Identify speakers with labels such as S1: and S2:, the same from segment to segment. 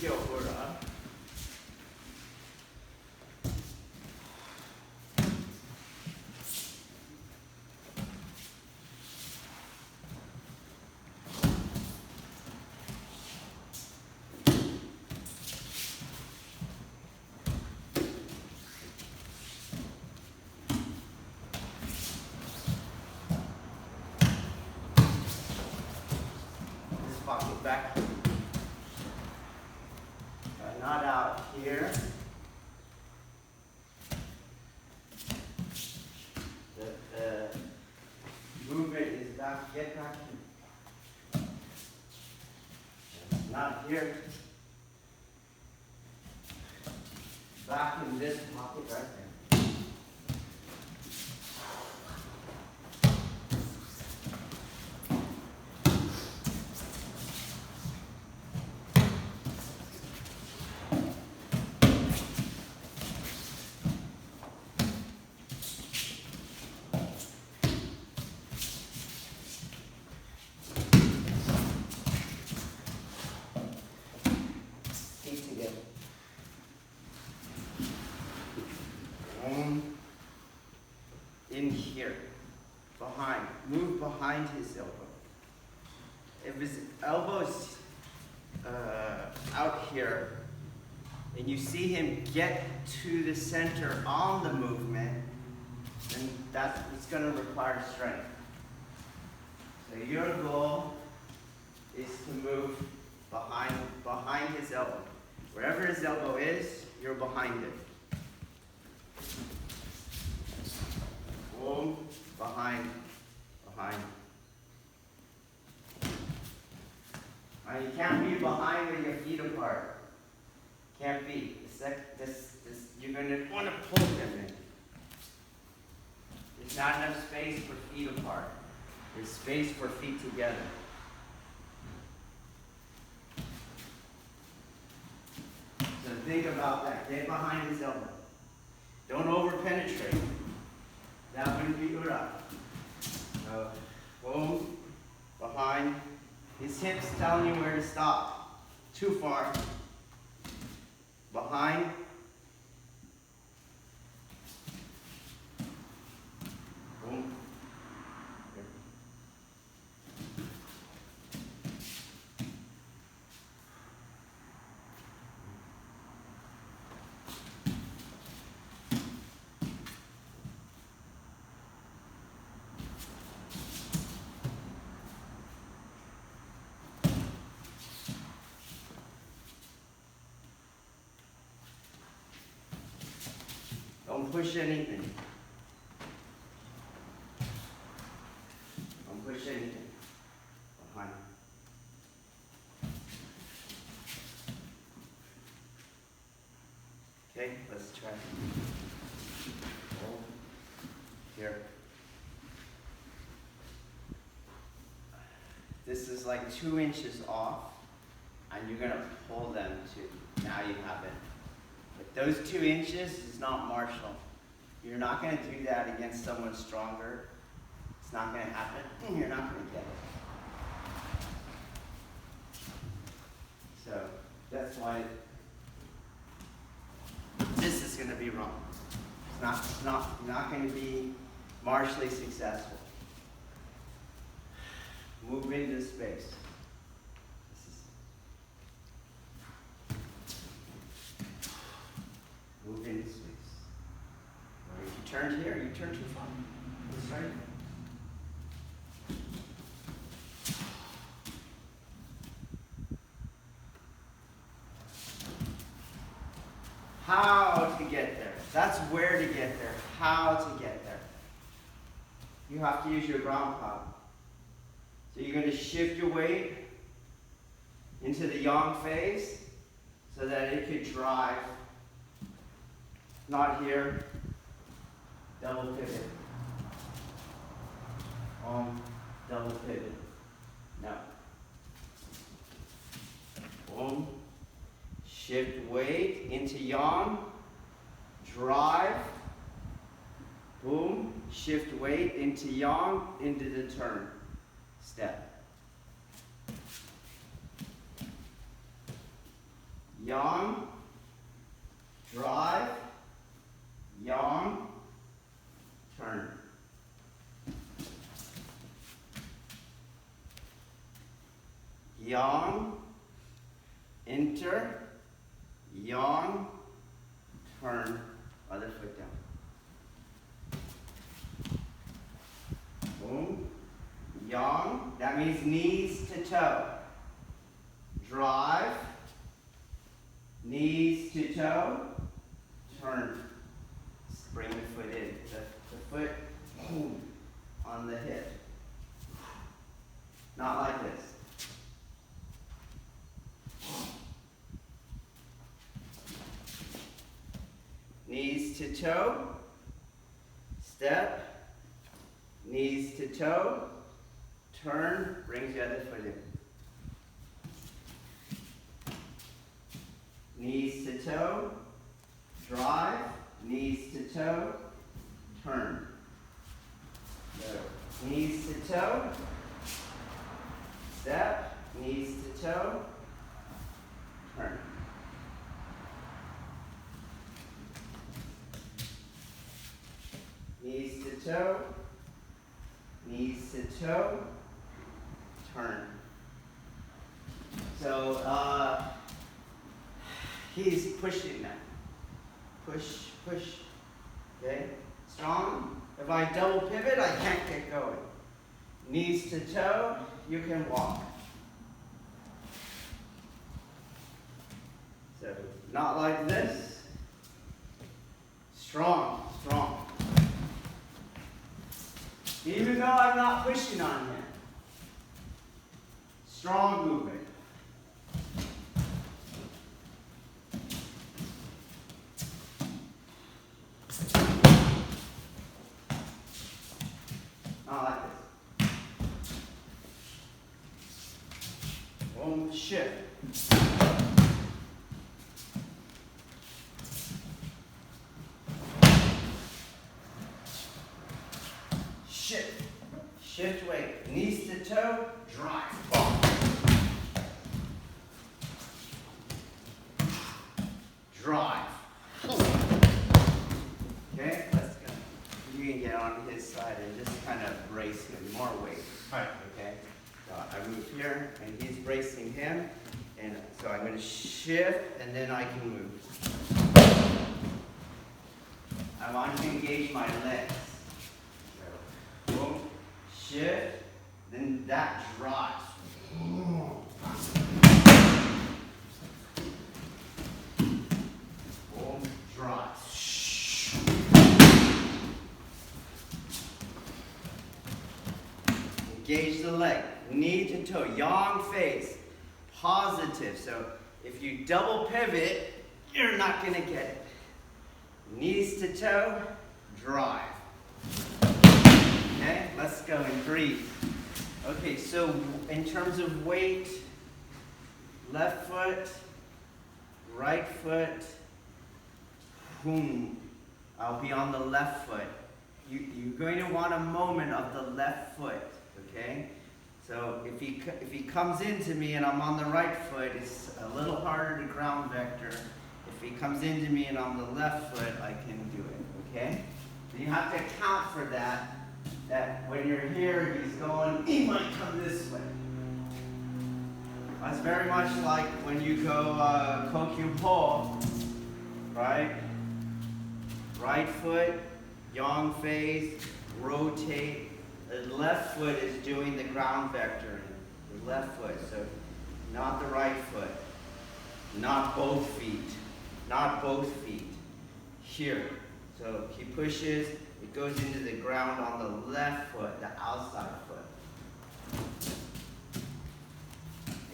S1: Ikkyo Ura. Pocket back. Not out here. The movement is back, get back here. Not here. Back in this pocket right there. In here, behind, move behind his elbow. If his elbow's out here, and you see him get to the center on the movement, then it's going to require strength. So your goal is to move behind his elbow. Wherever his elbow is, you're behind it. Boom, behind. Now you can't be behind with your feet apart. Can't be. You're going to want to pull them in. There's not enough space for feet apart. There's space for feet together. So think about that. Get behind his elbow. Don't over-penetrate. That wouldn't be ura. So, boom, behind. His hips telling you where to stop. Too far. Behind. Boom. Don't push anything. Don't push anything. Behind. Okay, let's try. Hold. Here. This is like 2 inches off, and you're gonna pull them to, now you have it. But those 2 inches is not martial. You're not going to do that against someone stronger. It's not going to happen. You're not going to get it. So that's why this is going to be wrong. It's not going to be martially successful. Move into space. Move into space. Or if you turn here, you turn too far. Let's try it. How to get there. That's where to get there. How to get there. You have to use your ground power. So you're going to shift your weight into the yang phase so that it could drive. Not here. Double pivot. Double pivot. No. Boom. Shift weight into yang. Drive. Boom. Shift weight into yang, into the turn. Step. yang, drive, yang, turn. Yang, enter, yang, turn, other foot down. Boom, yang, that means knees to toe. Drive, knees to toe, turn. Bring the foot in. The foot boom, on the hip. Not like this. Knees to toe, step, knees to toe, turn, brings the other foot in. Knees to toe, drive, knees to toe, turn. So, knees to toe, step, knees to toe, turn. Knees to toe, knees to toe, turn. So, he's pushing that. Push, push. Okay? Strong. If I double pivot, I can't get going. Knees to toe, you can walk. So, not like this. Strong, strong. Even though I'm not pushing on him. Strong movement. Not like this. Boom, shift. Shift. Shift weight. Knees to toe, drive. Ball. Drive. Okay, let's go. You can get on his side and just kind of brace him. More weight.
S2: Right.
S1: Okay? So I move here and he's bracing him. And so I'm going to shift and then I can move. I want to engage my legs. So, boom, shift, then that drops. Boom, drops. Engage the leg, knee to toe, yang face, positive. So if you double pivot, you're not going to get it. Knees to toe, drive. Okay, let's go and breathe. Okay, so in terms of weight, left foot, right foot, boom. I'll be on the left foot. You're going to want a moment of the left foot, okay? So if he comes into me and I'm on the right foot, it's a little harder to ground vector. If he comes into me and I'm on the left foot, I can do it, okay? So you have to account for that when you're here, he's going, he might come this way. That's very much like when you go Kokyu Po, right? Right foot, yang face, rotate. The left foot is doing the ground vectoring. The left foot, so not the right foot. Not both feet. Not both feet. Here. So he pushes, it goes into the ground on the left foot, the outside foot.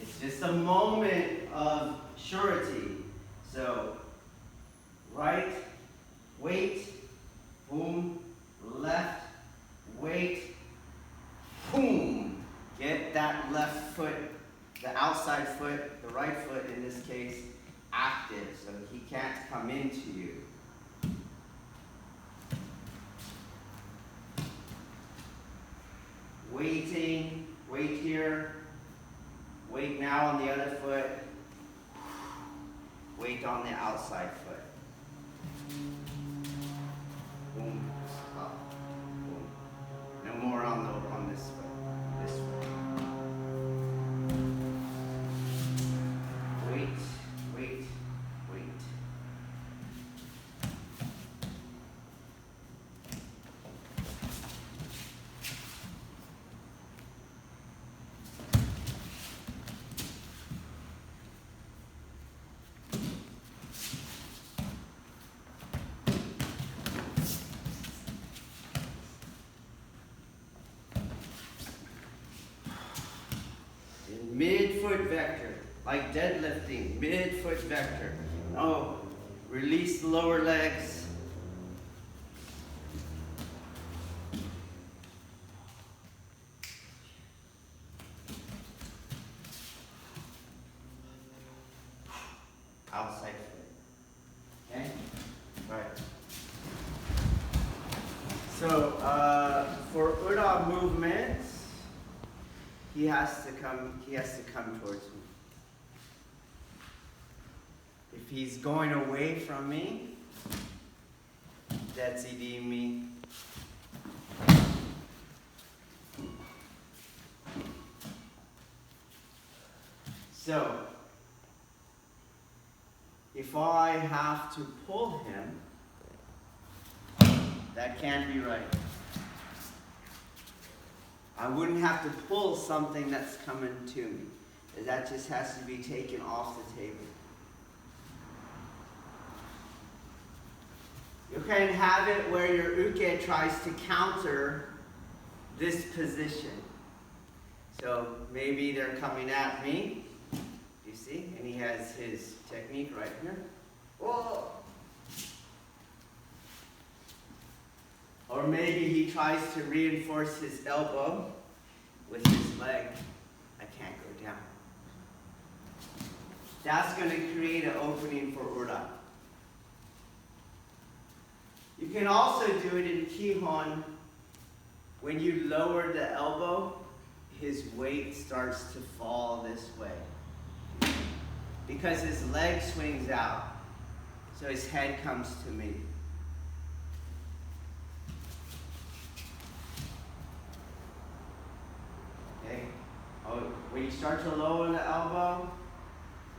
S1: It's just a moment of surety. So, right, weight, boom, left, weight, boom. Get that left foot, the outside foot, the right foot in this case, active so he can't come into you. Waiting, wait here, wait now on the other foot. weight on the outside foot. Boom, up, boom. No more on this foot. This foot. Wait, wait, wait. Mid-foot vector, like deadlifting, mid-foot vector. Oh, release the lower legs. Outside foot. Okay? Right. So, for Ura movements, he has to come towards me. If he's going away from me, that's eating me. So, if I have to pull him, that can't be right. I wouldn't have to pull something that's coming to me. That just has to be taken off the table. You can have it where your uke tries to counter this position. So maybe they're coming at me. You see? And he has his technique right here. Oh. Or maybe he tries to reinforce his elbow with his leg. I can't go down. That's going to create an opening for Ura. You can also do it in Kihon. When you lower the elbow, his weight starts to fall this way. Because his leg swings out. So his head comes to me. When you start to lower the elbow,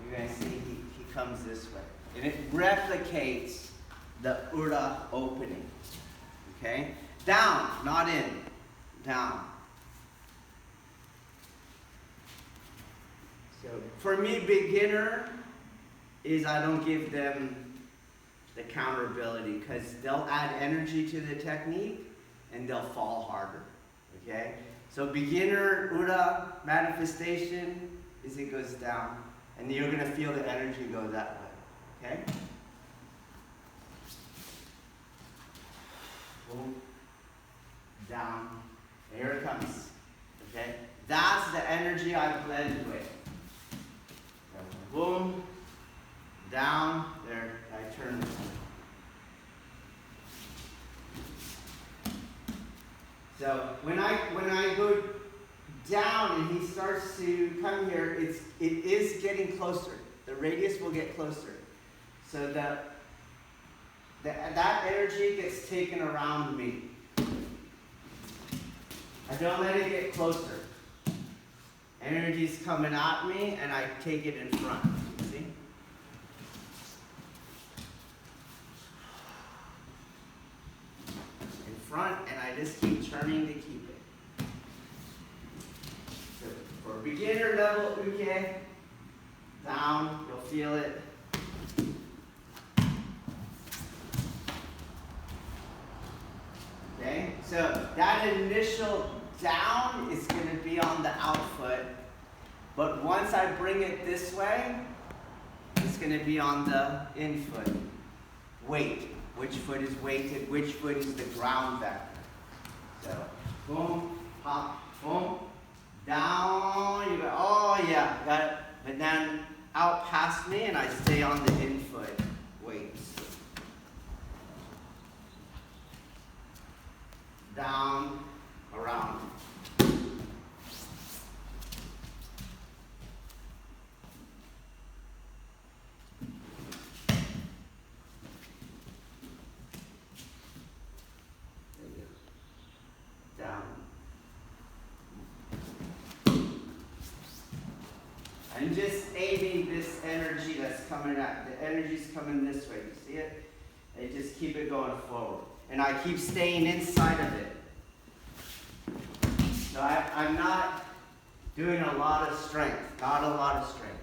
S1: you're going to see he comes this way. And it replicates the Ura opening. Okay? Down, not in. Down. So for me, beginner is I don't give them the counter ability because they'll add energy to the technique and they'll fall harder. Okay? So beginner Ura manifestation is it goes down, and you're going to feel the energy go that way. Okay? Boom. Down. Here it comes. Okay? That's the energy I blend with. Boom. Down. There. I turn this way. So when I go down and he starts to come here, it is getting closer. The radius will get closer. So that energy gets taken around me. I don't let it get closer. Energy's coming at me and I take it in front. See? Front, and I just keep turning to keep it. So for beginner level uke, down, you'll feel it. Okay, so that initial down is going to be on the out foot, but once I bring it this way, it's going to be on the in foot. Weight. Which foot is weighted, which foot is the ground vector. So, boom, pop, boom, down, you go, oh yeah, got it. But then out past me and I stay on the in foot weights. Down, around. I'm just aiming this energy that's coming out. The energy's coming this way. You see it? And just keep it going forward. And I keep staying inside of it. So I'm not doing a lot of strength. Not a lot of strength.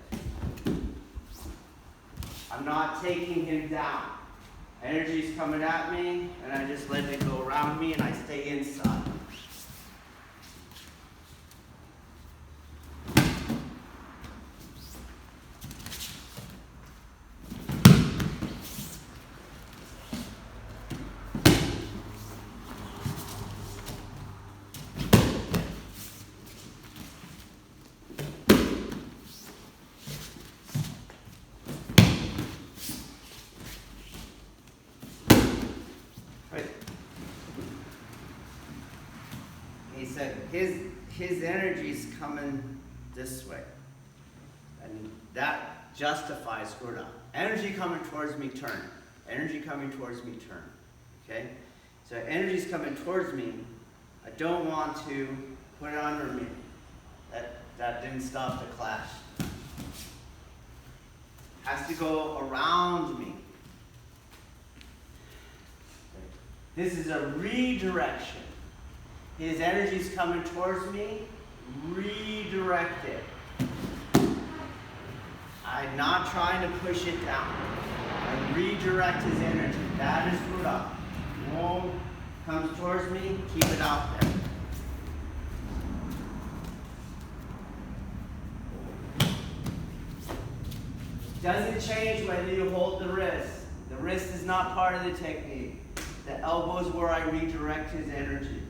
S1: I'm not taking him down. Energy's coming at me, and I just let it go around me, and I stay inside. He said his energy's coming this way. And that justifies Gurda. Energy coming towards me, turn. Energy coming towards me, turn. Okay? So energy's coming towards me. I don't want to put it under me. That didn't stop the clash. Has to go around me. This is a redirection. His energy's coming towards me. Redirect it. I'm not trying to push it down. I redirect his energy. That is Buddha. Whoa, comes towards me, keep it out there. Doesn't change whether you hold the wrist. The wrist is not part of the technique. The elbow is where I redirect his energy.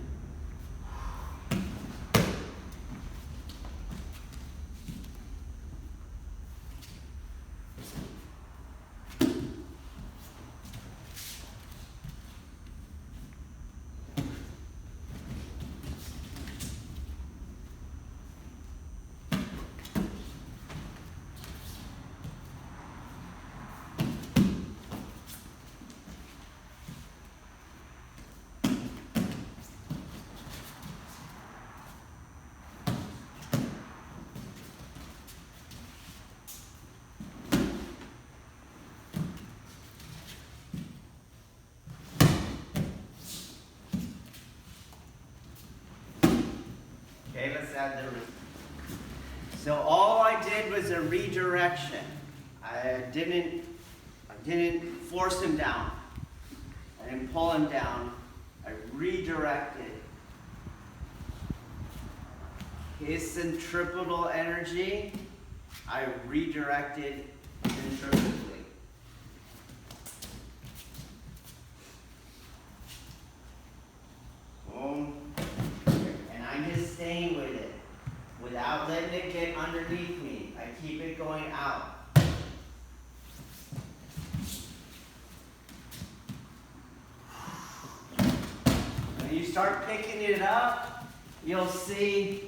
S1: Okay, let's add the wrist. So all I did was a redirection. I didn't force him down. I didn't pull him down. I redirected. His centripetal energy, I redirected centripetally. Boom. And I'm just staying with it. Without letting it get underneath me. I keep it going out. When you start picking it up, you'll see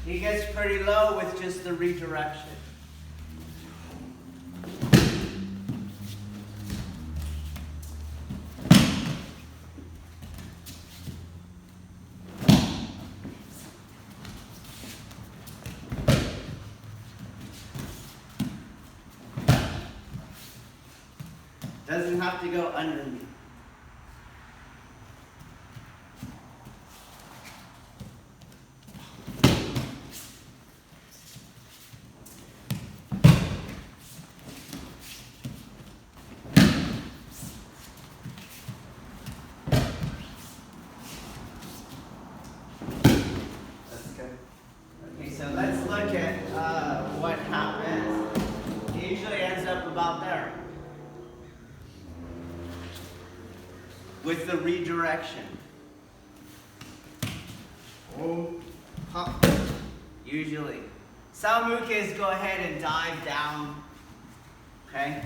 S1: he gets pretty low with just the redirection. Doesn't have to go under me. That's good. Okay, so let's look at what happens. It usually ends up about there. With the redirection. Oh, pump. Usually. Some mukas go ahead and dive down. Okay?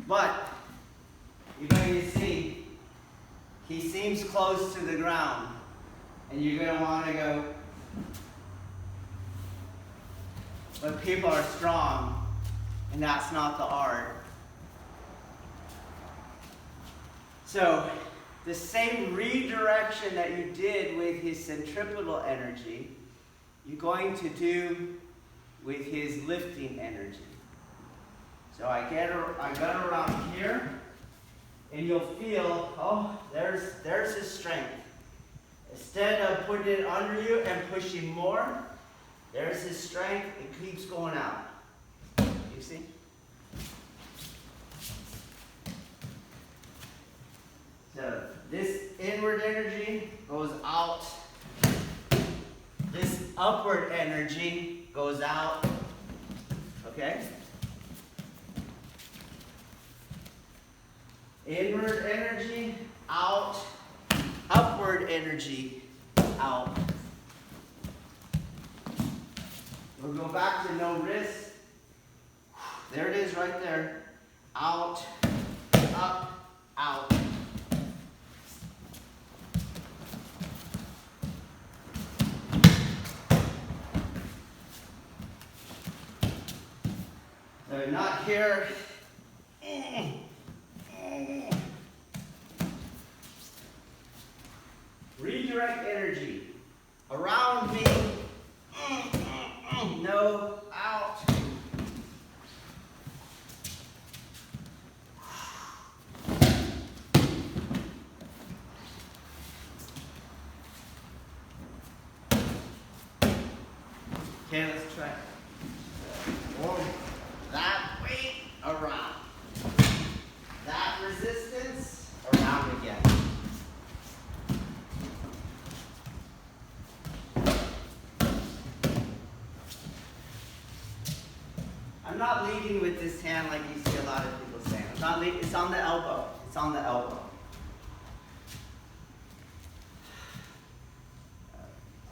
S1: But you're going to see he seems close to the ground. And you're going to want to go. But people are strong. And that's not the art. So, the same redirection that you did with his centripetal energy, you're going to do with his lifting energy. So I got around here, and you'll feel, oh, there's his strength. Instead of putting it under you and pushing more, there's his strength. It keeps going out. You see? So this inward energy goes out. This upward energy goes out. Okay? Inward energy out. Upward energy out. We'll go back to no wrist. There it is right there. Out, up, out. So not here. Redirect energy around me. No, out. Okay, let's try. That weight around. That resistance around again. I'm not leading with this hand like you see a lot of people saying. I'm not leading, it's on the elbow. It's on the elbow.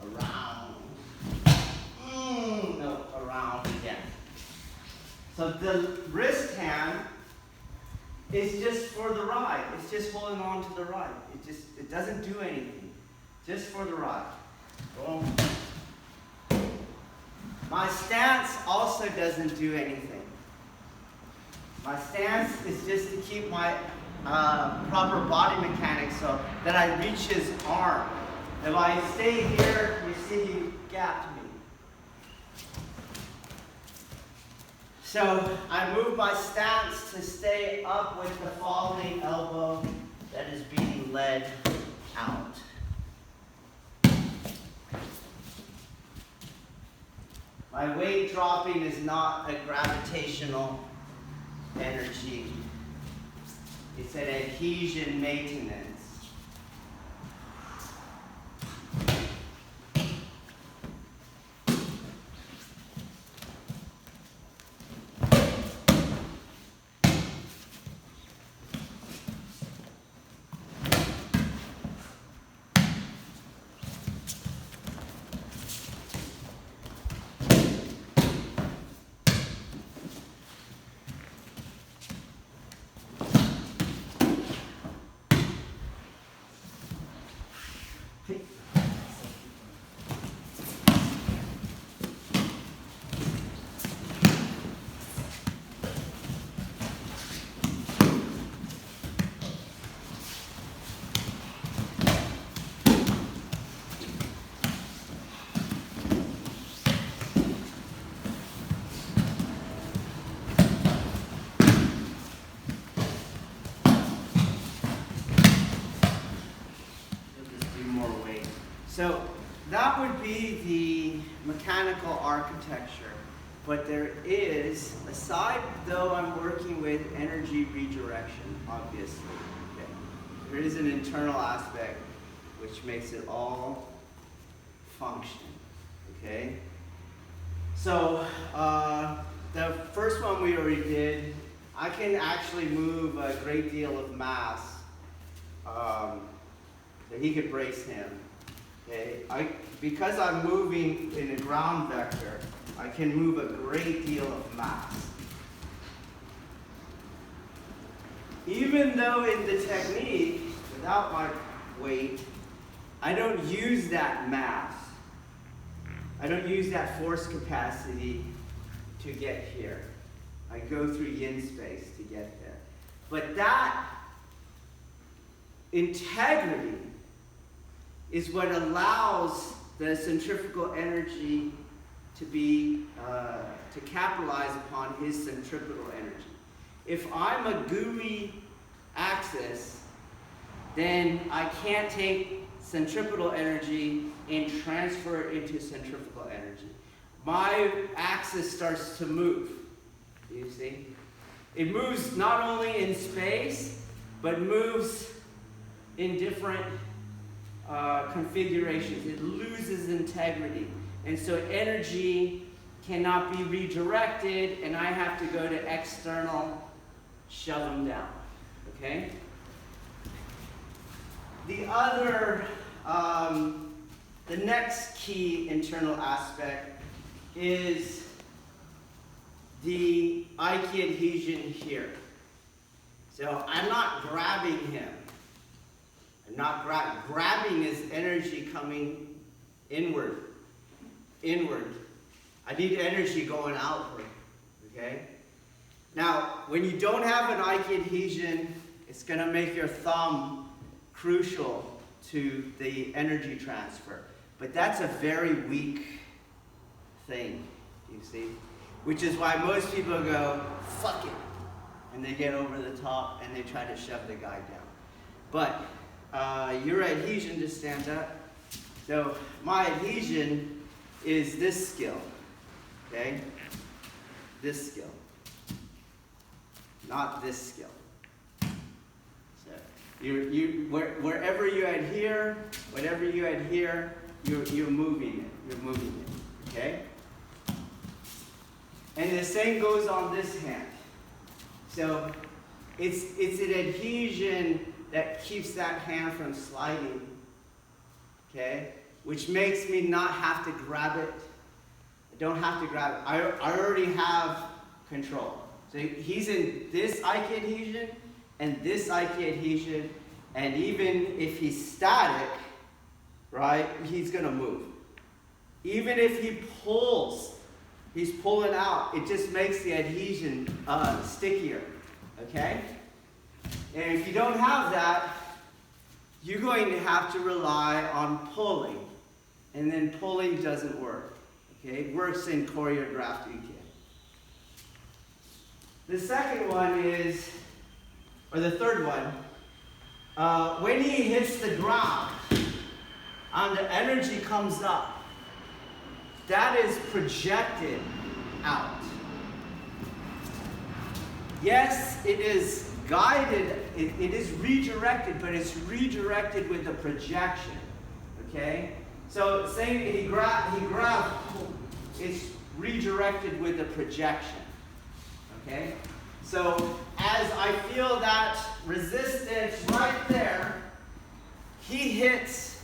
S1: Around. No, around again. So the wrist hand is just for the ride. It's just holding on to the ride. It doesn't do anything. Just for the ride. Boom. My stance also doesn't do anything. My stance is just to keep my proper body mechanics so that I reach his arm. If I stay here, you see he gapped me. So I move my stance to stay up with the falling elbow that is being led out. My weight dropping is not a gravitational energy. It's an adhesion maintenance. So that would be the mechanical architecture. But there is, aside though I'm working with energy redirection, obviously, okay, there is an internal aspect which makes it all function, okay? So the first one we already did, I can actually move a great deal of mass that he could brace him. Okay, because I'm moving in a ground vector, I can move a great deal of mass. Even though in the technique, without my weight, I don't use that mass. I don't use that force capacity to get here. I go through yin space to get there. But that integrity is what allows the centrifugal energy to be, to capitalize upon his centripetal energy. If I'm a gooey axis, then I can't take centripetal energy and transfer it into centrifugal energy. My axis starts to move, you see? It moves not only in space, but moves in different configurations. It loses integrity. And so energy cannot be redirected, and I have to go to external, shove them down, okay? The other, the next key internal aspect is the Aikido adhesion here. So I'm not grabbing him. I'm not grabbing his energy coming inward. I need energy going outward, okay? Now, when you don't have an Aikido adhesion, it's going to make your thumb crucial to the energy transfer. But that's a very weak thing, you see? Which is why most people go, fuck it. And they get over the top and they try to shove the guy down. But your adhesion just stands up. So my adhesion is this skill, okay? This skill. Not this skill. So wherever you adhere, whatever you adhere, you're moving it. You're moving it, okay? And the same goes on this hand. So it's an adhesion that keeps that hand from sliding, okay? Which makes me not have to grab it. I don't have to grab it. I already have control. So he's in this Aikido adhesion and this Aikido adhesion, and even if he's static, right, he's gonna move. Even if he pulls, he's pulling out, it just makes the adhesion stickier, okay? And if you don't have that, you're going to have to rely on pulling. And then pulling doesn't work, okay? It works in choreographed Ikkyo. The second one is, or the third one, when he hits the ground and the energy comes up, that is projected out. Yes, it is guided, it is redirected, but it's redirected with a projection, okay? So say he grabs, it's redirected with a projection, okay? So as I feel that resistance right there, he hits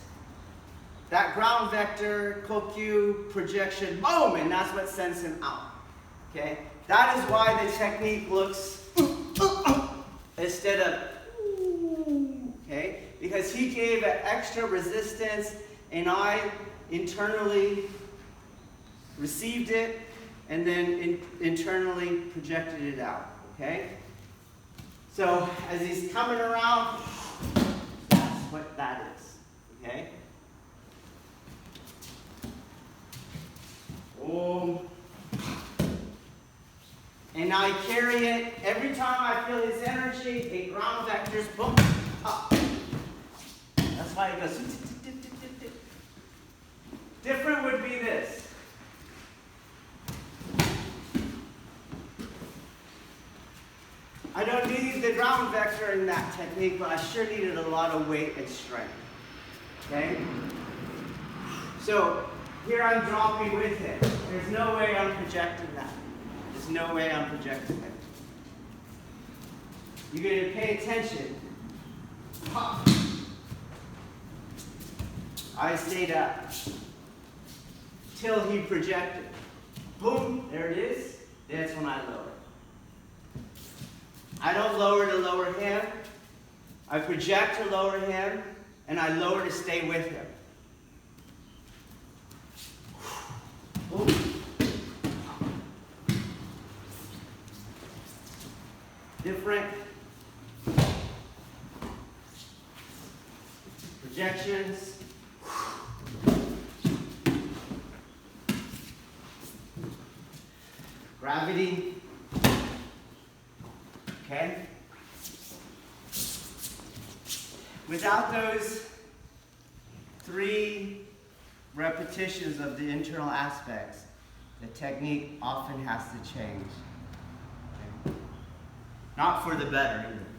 S1: that ground vector, kokyu, projection, boom, and that's what sends him out, okay? That is why the technique looks instead of, okay? Because he gave an extra resistance and I internally received it and then internally projected it out, okay? So as he's coming around, that's what that is, okay? And I carry it, every time I feel his energy, it ground vectors, boom, up. That's why it goes. Different would be this. I don't need the ground vector in that technique, but I sure needed a lot of weight and strength. Okay? So here I'm dropping with him. There's no way I'm projecting that. There's no way I'm projecting it. You're going to pay attention. Pop. I stayed up till he projected. Boom, there it is. That's when I lower. I don't lower to lower him. I project to lower him, and I lower to stay with him. Boom. Different. projections. Gravity. Okay? Without those 3 repetitions of the internal aspects, the technique often has to change. Okay? Not for the better either.